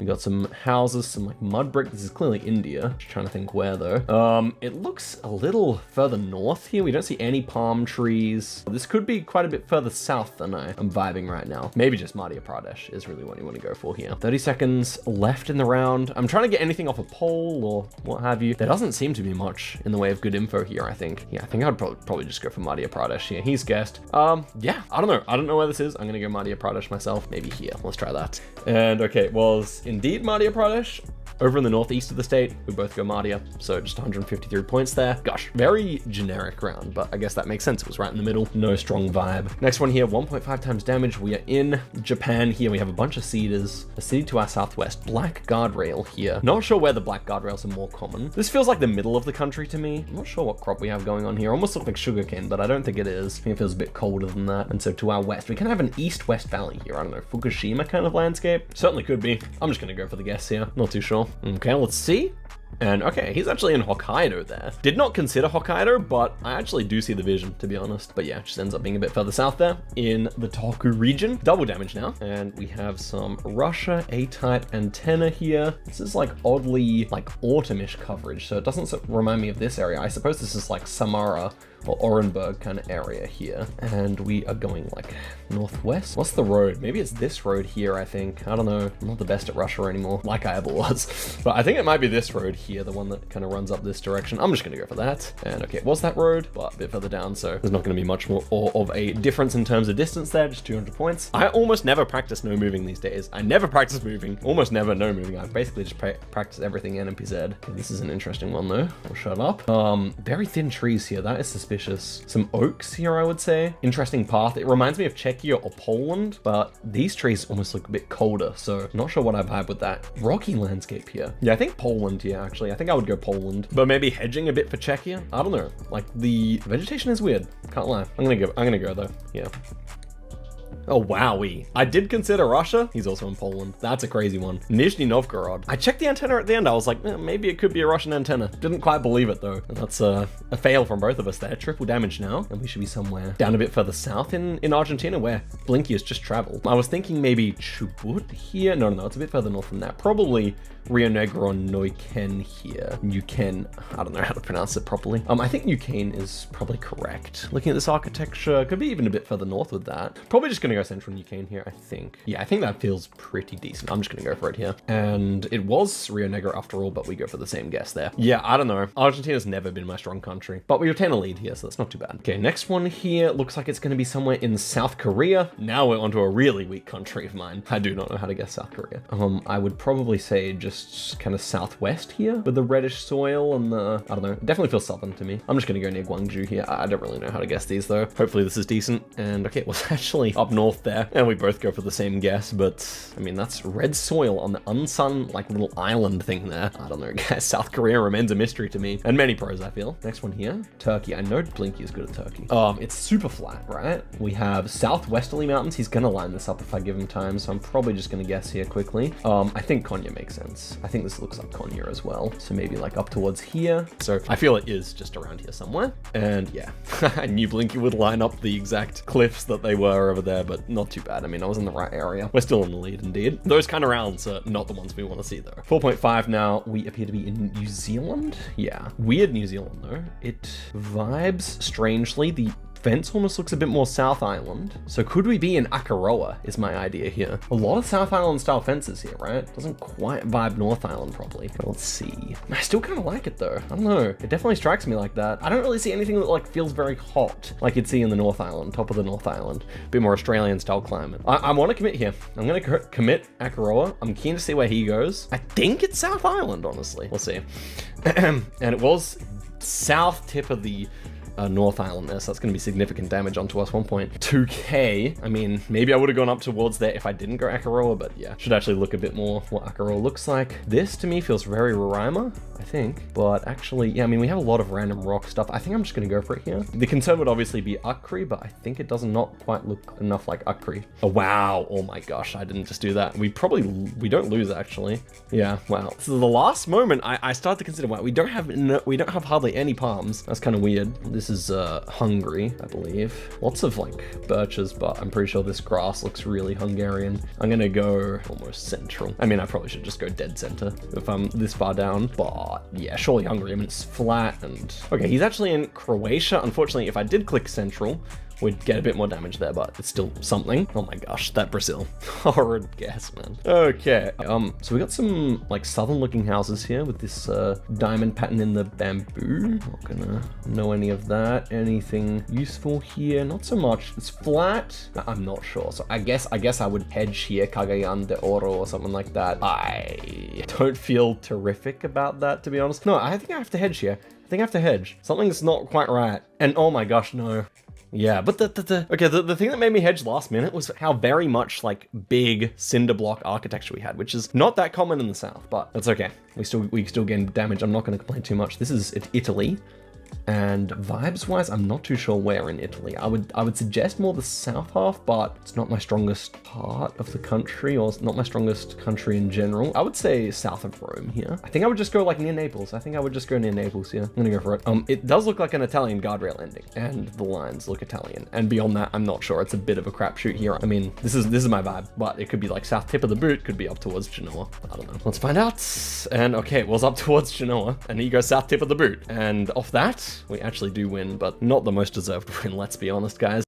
We got some houses, some like mud brick. This is clearly India. Just trying to think where though. It looks a little further north here. We don't see any palm trees. This could be quite a bit further south than I am vibing right now. Maybe just Madhya Pradesh is really what you want to go for here. 30 seconds left in the round. I'm trying to get anything off a poll or what have you. There doesn't seem to be much in the way of good info here, I think. Yeah, I think I'd probably just go for Madhya Pradesh here. He's guessed. Yeah, I don't know. I don't know where this is. I'm gonna go Madhya Pradesh myself. Maybe here. Let's try that. And okay, it was indeed Madhya Pradesh. Over in the northeast of the state, we both go Madhya, so just 153 points there. Gosh, very generic round, but I guess that makes sense. It was right in the middle. No strong vibe. Next one here, 1.5 times damage. We are in Japan here. We have a bunch of cedars. A city to our southwest. Black guardrail here. Not sure where the black guardrails are more common. This feels like the middle of the country to me. I'm not sure what crop we have going on here. Almost looks like sugarcane, but I don't think it is. I think it feels a bit colder than that. And so to our west, we kind of have an east-west valley here. I don't know, Fukushima kind of landscape. Certainly could be. I'm just gonna go for the guess here. Not too sure. Okay, let's see. And okay, he's actually in Hokkaido there. Did not consider Hokkaido, but I actually do see the vision, to be honest. But yeah, just ends up being a bit further south there in the Tohoku region. Double damage now. And we have some Russia A-type antenna here. This is like oddly like autumnish coverage, so it doesn't remind me of this area. I suppose this is like Samara or Orenburg kind of area here. And we are going like northwest. What's the road? Maybe it's this road here, I think. I don't know. I'm not the best at Russia anymore, like I ever was. But I think it might be this road here, the one that kind of runs up this direction. I'm just gonna go for that. And okay, it was that road, but a bit further down, so there's not gonna be much more of a difference in terms of distance there, just 200 points. I almost never practice no moving these days. I never practice moving, almost never no moving. I basically just practice everything NMPZ. Okay, this is an interesting one though. I'll shut up. Very thin trees here. That is suspicious. Some oaks here, I would say. Interesting path. It reminds me of Czechia or Poland, but these trees almost look a bit colder, so not sure what I vibe with that. Rocky landscape here. Yeah, I think Poland here, actually. I think I would go Poland, but maybe hedging a bit for Czechia. I don't know. Like the vegetation is weird. Can't lie. I'm gonna go though. Yeah. Oh, wowie. I did consider Russia. He's also in Poland. That's a crazy one. Nizhny Novgorod. I checked the antenna at the end. I was like, maybe it could be a Russian antenna. Didn't quite believe it though. And that's a fail from both of us there. Triple damage now. And we should be somewhere down a bit further south in Argentina where Blinky has just traveled. I was thinking maybe Chubut here. No, it's a bit further north than that. Probably Rio Negro or Neuquén here. Neuquén, I don't know how to pronounce it properly. I think Neuquén is probably correct. Looking at this architecture, could be even a bit further north with that. Probably just gonna go central Neuquén here, I think. Yeah, I think that feels pretty decent. I'm just gonna go for it here. And it was Rio Negro after all, but we go for the same guess there. Yeah, I don't know. Argentina's never been my strong country, but we obtain a lead here, so that's not too bad. Okay, next one here looks like it's gonna be somewhere in South Korea. Now we're onto a really weak country of mine. I do not know how to guess South Korea. I would probably say just kind of southwest here with the reddish soil and the, I don't know, it definitely feels southern to me. I'm just gonna go near Gwangju here. I don't really know how to guess these though. Hopefully this is decent. And okay, it was actually up north there, and we both go for the same guess, but I mean, that's red soil on the unsun like little island thing there. I don't know, guys. South Korea remains a mystery to me, and many pros, I feel. Next one here, Turkey. I know Blinky is good at Turkey. It's super flat, right? We have southwesterly mountains. He's gonna line this up if I give him time, so I'm probably just gonna guess here quickly. I think Konya makes sense. I think this looks like Konya as well, so maybe like up towards here. So I feel it is just around here somewhere. And yeah, I knew Blinky would line up the exact cliffs that they were over there, but not too bad. I mean, I was in the right area. We're still in the lead indeed. Those kind of rounds are not the ones we want to see though. 4.5 now. We appear to be in New Zealand. Yeah, weird New Zealand though. It vibes strangely. The fence almost looks a bit more South Island. So could we be in Akaroa is my idea here. A lot of South Island style fences here, right? Doesn't quite vibe North Island probably. But let's see. I still kind of like it though. I don't know. It definitely strikes me like that. I don't really see anything that like feels very hot like you'd see in the North Island, top of the North Island. A bit more Australian style climate. I want to commit here. I'm going to commit Akaroa. I'm keen to see where he goes. I think it's South Island, honestly. We'll see. And it was south tip of the North Island there, so that's going to be significant damage onto us. 1.2k. I mean, maybe I would have gone up towards there if I didn't go Akaroa, but yeah, should actually look a bit more what Akaroa looks like. This to me feels very Roraima, I think, but actually, yeah, I mean, we have a lot of random rock stuff. I think I'm just going to go for it here. The concern would obviously be Akri, but I think it does not quite look enough like Akri. Oh, wow. Oh my gosh, I didn't just do that. We don't lose actually. Yeah, wow. So the last moment I started to consider, wow, we don't have hardly any palms. That's kind of weird. this is Hungary, I believe. Lots of like birches, but I'm pretty sure this grass looks really Hungarian. I'm gonna go almost central. I mean, I probably should just go dead center if I'm this far down, but yeah, surely Hungary. I mean, it's flat and... Okay, he's actually in Croatia. Unfortunately, if I did click central, we'd get a bit more damage there, but it's still something. Oh my gosh, that Brazil. Horrid guess, man. Okay, so we got some like southern looking houses here with this diamond pattern in the bamboo. Not gonna know any of that. Anything useful here? Not so much. It's flat. I'm not sure. So I guess I would hedge here, Cagayan de Oro or something like that. I don't feel terrific about that, to be honest. No, I think I have to hedge here. I think I have to hedge. Something's not quite right. And oh my gosh, no. Yeah, but the thing that made me hedge last minute was how very much like big cinder block architecture we had, which is not that common in the south, but that's okay. We still gain damage. I'm not going to complain too much. This is Italy. And vibes-wise, I'm not too sure where in Italy. I would suggest more the south half, but it's not my strongest part of the country, or it's not my strongest country in general. I would say south of Rome here. I think I would just go like near Naples. I think I would just go near Naples here. I'm gonna go for it. It does look like an Italian guardrail ending, and the lines look Italian. And beyond that, I'm not sure. It's a bit of a crapshoot here. I mean, this is my vibe, but it could be like south tip of the boot, could be up towards Genoa. I don't know. Let's find out. And okay, it was up towards Genoa, and here you go south tip of the boot. And off that, we actually do win, but not the most deserved win, let's be honest, guys.